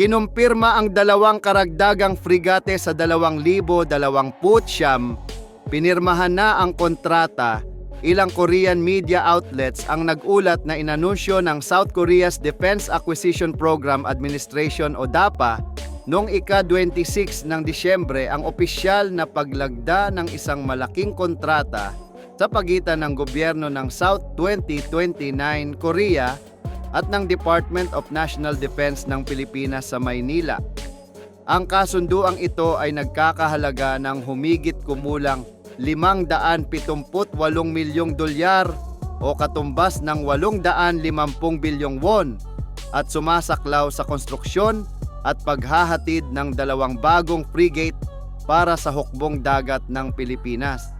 Kinumpirma ang dalawang karagdagang frigate sa 2029. Pinirmahan na ang kontrata. Ilang Korean media outlets ang nag-ulat na inanunsyo ng South Korea's Defense Acquisition Program Administration o DAPA noong ika-26 ng Disyembre ang opisyal na paglagda ng isang malaking kontrata sa pagitan ng gobyerno ng South 2029 Korea at ng Department of National Defense ng Pilipinas sa Maynila. Ang kasunduang ito ay nagkakahalaga ng humigit kumulang $578 milyong o katumbas ng 850 bilyong won at sumasaklaw sa konstruksyon at paghahatid ng dalawang bagong frigate para sa hukbong dagat ng Pilipinas.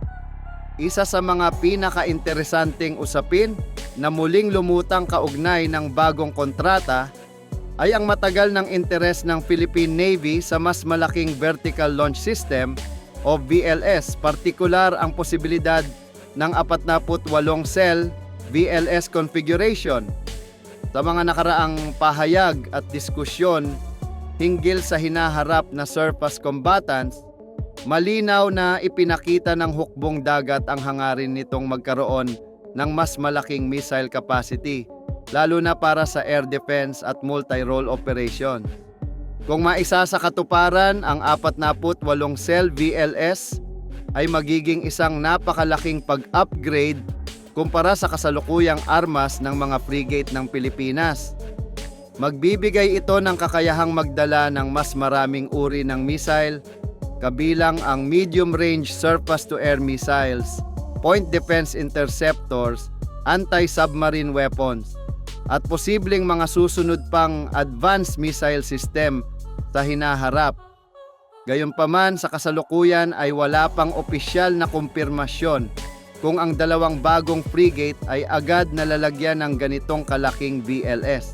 Isa sa mga pinaka-interesanteng usapin na muling lumutang kaugnay ng bagong kontrata ay ang matagal ng interes ng Philippine Navy sa mas malaking Vertical Launch System o VLS, partikular ang posibilidad ng 48-cell VLS configuration. Sa mga nakaraang pahayag at diskusyon hinggil sa hinaharap na surface combatants, malinaw na ipinakita ng hukbong dagat ang hangarin nitong magkaroon ng mas malaking missile capacity, lalo na para sa air defense at multi-role operation. Kung maisa sa katuparan, ang 48-cell VLS ay magiging isang napakalaking pag-upgrade kumpara sa kasalukuyang armas ng mga frigate ng Pilipinas. Magbibigay ito ng kakayahang magdala ng mas maraming uri ng missile, kabilang ang medium-range surface-to-air missiles, point defense interceptors, anti-submarine weapons, at posibleng mga susunod pang advanced missile system sa hinaharap. Gayunpaman, sa kasalukuyan ay wala pang opisyal na kumpirmasyon kung ang dalawang bagong frigate ay agad nalalagyan ng ganitong kalaking VLS.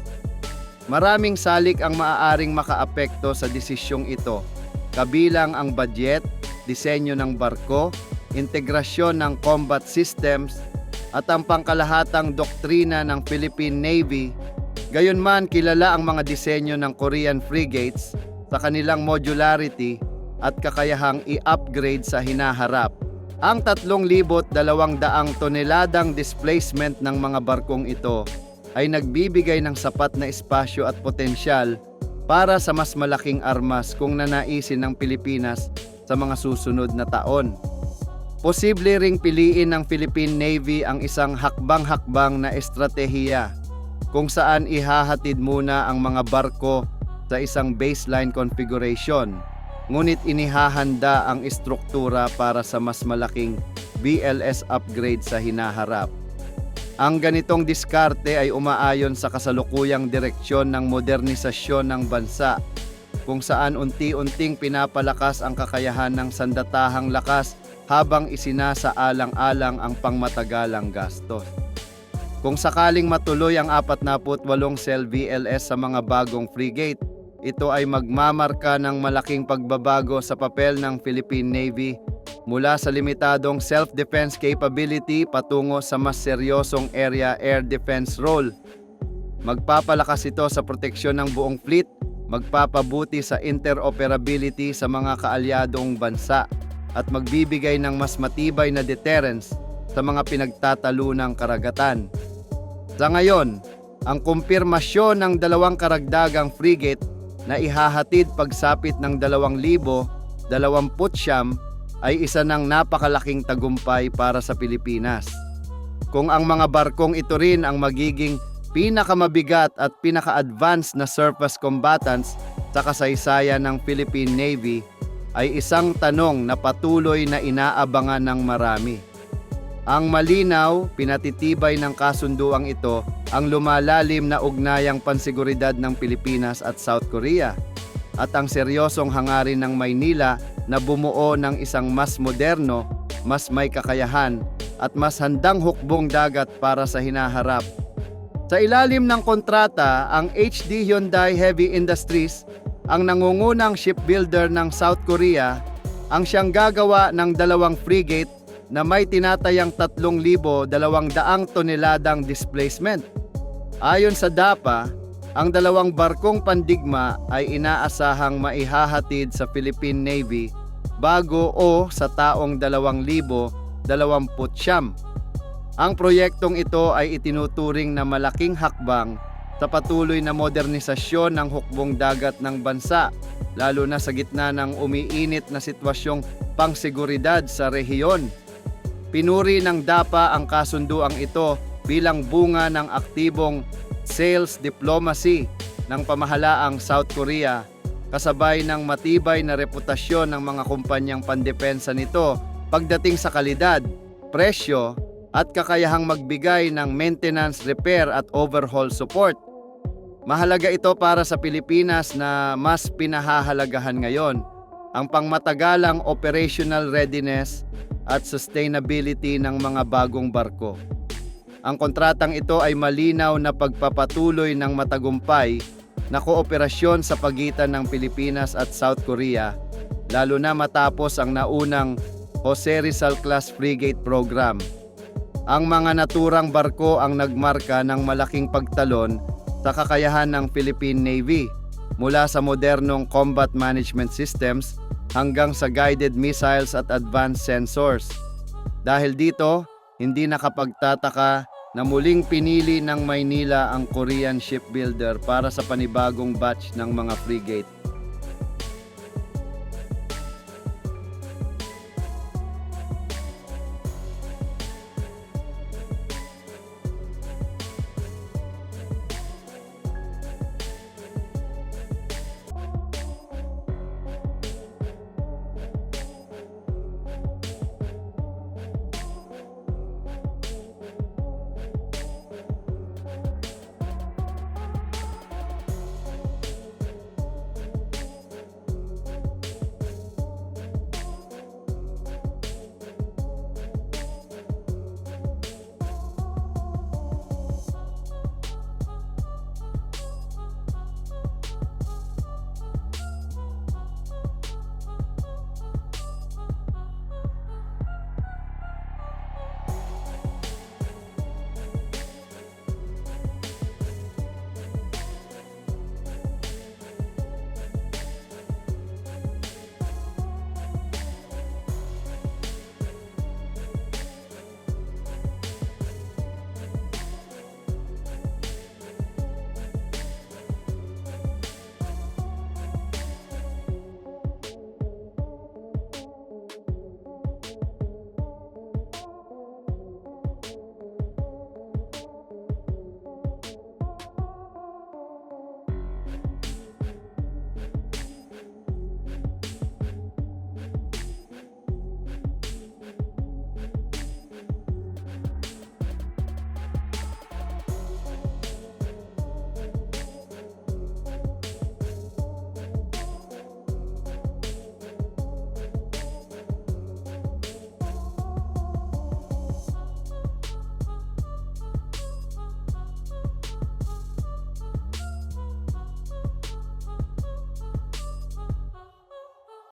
Maraming salik ang maaaring makaapekto sa desisyong ito, kabilang ang budget, disenyo ng barko, integrasyon ng combat systems, at ang pangkalahatang doktrina ng Philippine Navy. Gayunman, kilala ang mga disenyo ng Korean frigates sa kanilang modularity at kakayahang i-upgrade sa hinaharap. Ang 3,200 toneladang displacement ng mga barkong ito ay nagbibigay ng sapat na espasyo at potensyal para sa mas malaking armas kung nanaisin ng Pilipinas sa mga susunod na taon. Posible ring piliin ng Philippine Navy ang isang hakbang-hakbang na estratehiya kung saan ihahatid muna ang mga barko sa isang baseline configuration, ngunit inihahanda ang istruktura para sa mas malaking BLS upgrade sa hinaharap. Ang ganitong diskarte ay umaayon sa kasalukuyang direksyon ng modernisasyon ng bansa, kung saan unti-unting pinapalakas ang kakayahan ng sandatahang lakas habang isinasaalang-alang ang pangmatagalang gastos. Kung sakaling matuloy ang 48-cell VLS sa mga bagong frigate, ito ay magmamarka ng malaking pagbabago sa papel ng Philippine Navy mula sa limitadong self-defense capability patungo sa mas seryosong area air defense role. Magpapalakas ito sa proteksyon ng buong fleet, magpapabuti sa interoperability sa mga kaalyadong bansa, at magbibigay ng mas matibay na deterrence sa mga pinagtatalunang karagatan. Sa ngayon, ang kumpirmasyon ng dalawang karagdagang frigate na ihahatid pagsapit ng 2029 ay isa ng napakalaking tagumpay para sa Pilipinas. Kung ang mga barkong ito rin ang magiging pinakamabigat at pinaka-advanced na surface combatants sa kasaysayan ng Philippine Navy, ay isang tanong na patuloy na inaabangan ng marami. Ang malinaw, pinatitibay ng kasunduang ito ang lumalalim na ugnayang pansiguridad ng Pilipinas at South Korea at ang seryosong hangarin ng Maynila na bumuo ng isang mas moderno, mas may kakayahan at mas handang hukbong dagat para sa hinaharap. Sa ilalim ng kontrata, ang HD Hyundai Heavy Industries, ang nangungunang shipbuilder ng South Korea, ang siyang gagawa ng dalawang frigate na may tinatayang 3,200 toneladang displacement. Ayon sa DAPA, Ang dalawang barkong pandigma ay inaasahang maihahatid sa Philippine Navy bago o sa taong 2029. Ang proyektong ito ay itinuturing na malaking hakbang sa patuloy na modernisasyon ng hukbong dagat ng bansa, lalo na sa gitna ng umiinit na sitwasyong pangseguridad sa rehiyon. Pinuri ng DAPA ang kasunduang ito bilang bunga ng aktibong sales diplomacy ng pamahalaang South Korea, kasabay ng matibay na reputasyon ng mga kumpanyang pandepensa nito pagdating sa kalidad, presyo, at kakayahang magbigay ng maintenance, repair at overhaul support. Mahalaga ito para sa Pilipinas na mas pinahahalagahan ngayon ang pangmatagalang operational readiness at sustainability ng mga bagong barko. Ang kontratang ito ay malinaw na pagpapatuloy ng matagumpay na kooperasyon sa pagitan ng Pilipinas at South Korea, lalo na matapos ang naunang Jose Rizal Class Frigate Program. Ang mga naturang barko ang nagmarka ng malaking pagtalon sa kakayahan ng Philippine Navy, mula sa modernong combat management systems hanggang sa guided missiles at advanced sensors. Dahil dito, hindi nakapagtataka na muling pinili ng Maynila ang Korean shipbuilder para sa panibagong batch ng mga frigate.